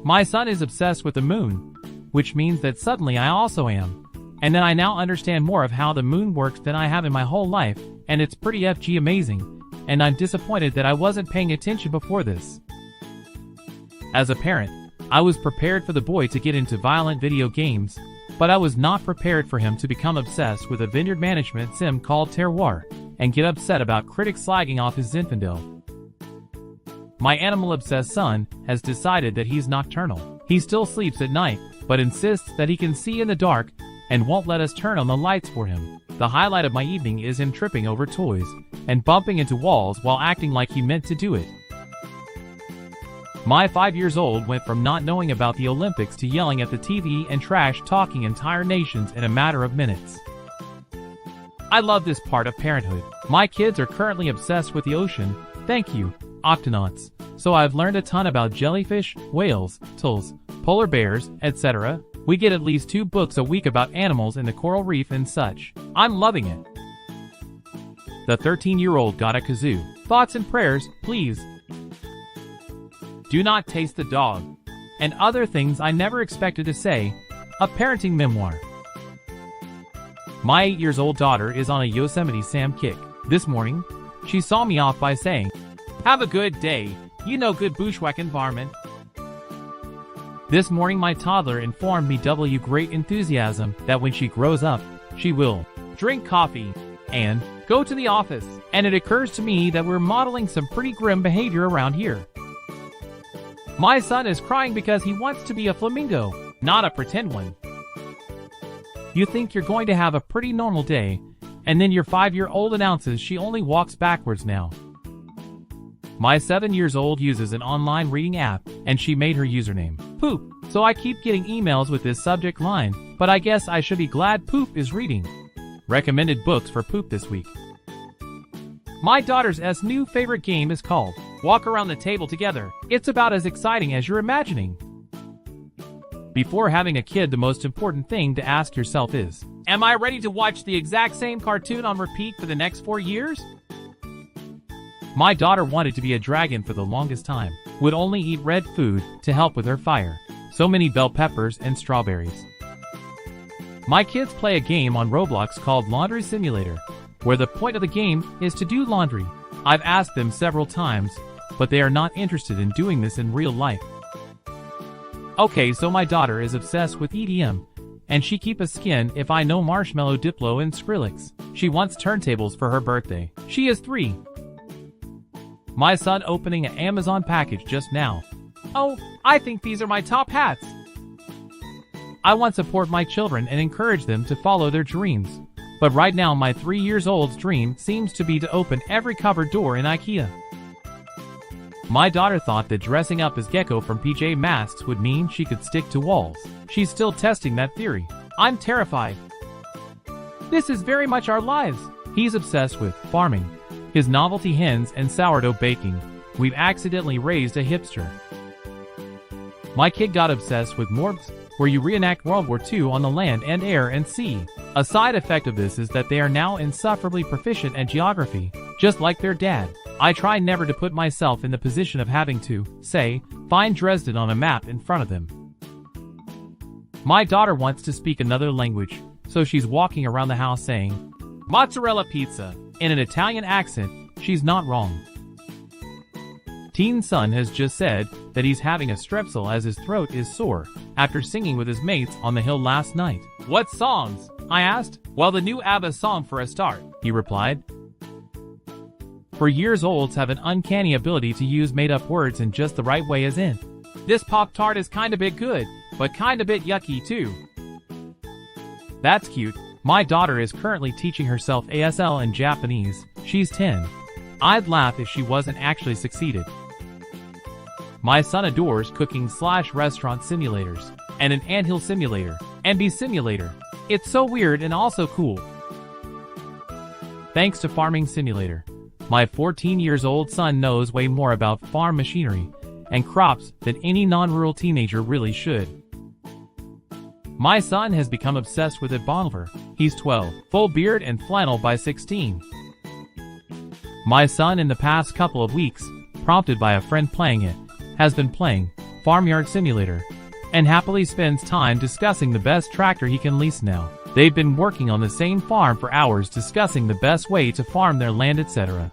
My son is obsessed with the moon, which means that suddenly I also am. And then I now understand more of how the moon works than I have in my whole life, and it's pretty FG amazing, and I'm disappointed that I wasn't paying attention before this. As a parent, I was prepared for the boy to get into violent video games, but I was not prepared for him to become obsessed with a vineyard management sim called Terroir, and get upset about critics slagging off his Zinfandel. My animal-obsessed son has decided that he's nocturnal. He still sleeps at night, but insists that he can see in the dark and won't let us turn on the lights for him. The highlight of my evening is him tripping over toys and bumping into walls while acting like he meant to do it. My 5-year-old went from not knowing about the Olympics to yelling at the TV and trash-talking entire nations in a matter of minutes. I love this part of parenthood. My kids are currently obsessed with the ocean, thank you, Octonauts. So I've learned a ton about jellyfish, whales, turtles, polar bears, etc. We get at least 2 books a week about animals in the coral reef and such. I'm loving it. The 13-year-old got a kazoo. Thoughts and prayers, please. Do not taste the dog. And other things I never expected to say. A parenting memoir. My 8-year-old daughter is on a Yosemite Sam kick. This morning, she saw me off by saying, "Have a good day, you know, good bushwhack environment." This morning my toddler informed me with great enthusiasm that when she grows up, she will drink coffee and go to the office. And it occurs to me that we're modeling some pretty grim behavior around here. My son is crying because he wants to be a flamingo, not a pretend one. You think you're going to have a pretty normal day, and then your 5-year-old announces she only walks backwards now. My 7-year-old uses an online reading app, and she made her username Poop. So I keep getting emails with this subject line, but I guess I should be glad Poop is reading. Recommended books for Poop this week. My daughter's new favorite game is called Walk Around the Table Together. It's about as exciting as you're imagining. Before having a kid, the most important thing to ask yourself is, am I ready to watch the exact same cartoon on repeat for the next 4 years? My daughter wanted to be a dragon for the longest time, would only eat red food to help with her fire. So many bell peppers and strawberries. My kids play a game on Roblox called Laundry Simulator, where the point of the game is to do laundry. I've asked them several times, but they are not interested in doing this in real life. Okay, so my daughter is obsessed with EDM, and she keep a skin if I know Marshmello, Diplo, and Skrillex. She wants turntables for her birthday. She is 3. My son opening an Amazon package just now. Oh, I think these are my top hats. I want to support my children and encourage them to follow their dreams. But right now my 3-year-old's dream seems to be to open every cupboard door in IKEA. My daughter thought that dressing up as Gecko from PJ Masks would mean she could stick to walls. She's still testing that theory. I'm terrified. This is very much our lives. He's obsessed with farming, his novelty hens and sourdough baking. We've accidentally raised a hipster. My kid got obsessed with Morbs, where you reenact World War II on the land and air and sea. A side effect of this is that they are now insufferably proficient at geography, just like their dad. I try never to put myself in the position of having to, say, find Dresden on a map in front of them. My daughter wants to speak another language, so she's walking around the house saying, "Mozzarella pizza," in an Italian accent. She's not wrong. Teen son has just said that he's having a strepsil as his throat is sore after singing with his mates on the hill last night. "What songs?" I asked. "Well, the new ABBA song for a start," he replied. 4-year-olds have an uncanny ability to use made-up words in just the right way, as in, "This Pop-Tart is kinda bit good, but kinda bit yucky too." That's cute. My daughter is currently teaching herself ASL in Japanese. She's 10. I'd laugh if she wasn't actually succeeded. My son adores cooking/restaurant simulators, and an anthill simulator, and bee simulator. It's so weird and also cool. Thanks to Farming Simulator, my 14-year-old son knows way more about farm machinery and crops than any non-rural teenager really should. My son has become obsessed with it. Bonver. He's 12, full beard and flannel by 16. My son in the past couple of weeks, prompted by a friend playing it, has been playing Farmyard Simulator, and happily spends time discussing the best tractor he can lease now. They've been working on the same farm for hours discussing the best way to farm their land, etc.